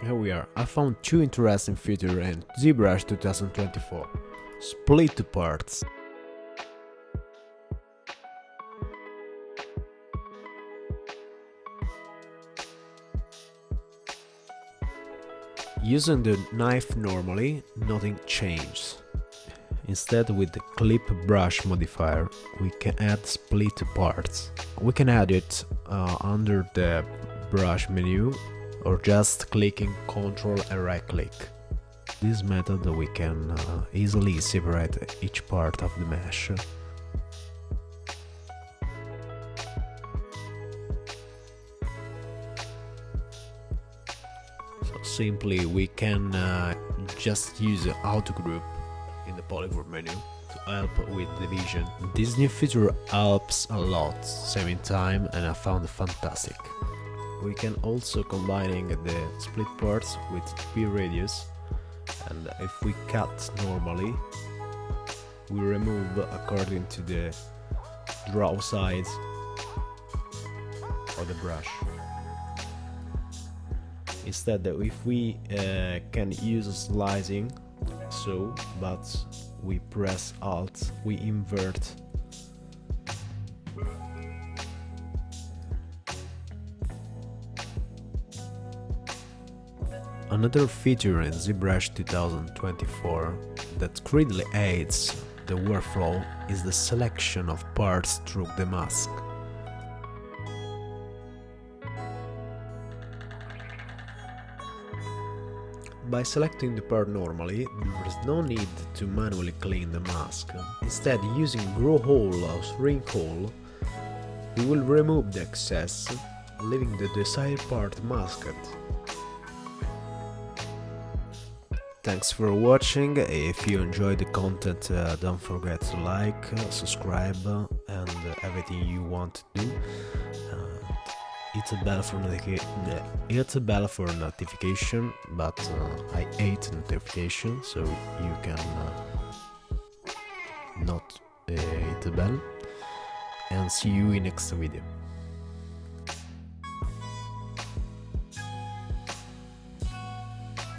Here we are. I found two interesting features in Zbrush 2024. Split to parts. Using the knife normally, nothing changes. Instead, with the clip brush modifier, we can add split to parts. We can add it under the brush menu or just clicking Ctrl and right click. This method we can easily separate each part of the mesh. So simply we can just use auto group in the polygon menu to help with division. This new feature helps a lot, saving time, and I found it fantastic. We can also combining the split parts with P radius, and if we cut normally, we remove according to the draw size of the brush. Instead, if we can use slicing, but we press Alt, we invert. Another feature in Zbrush 2024 that greatly aids the workflow is the selection of parts through the mask. By selecting the part normally, there is no need to manually clean the mask. Instead, using grow hole or shrink hole, we will remove the excess, leaving the desired part masked. Thanks for watching. If you enjoyed the content, don't forget to like, subscribe, and everything you want to do. Hit a bell for notification, but I hate notification, so you can not hit the bell. And see you in next video.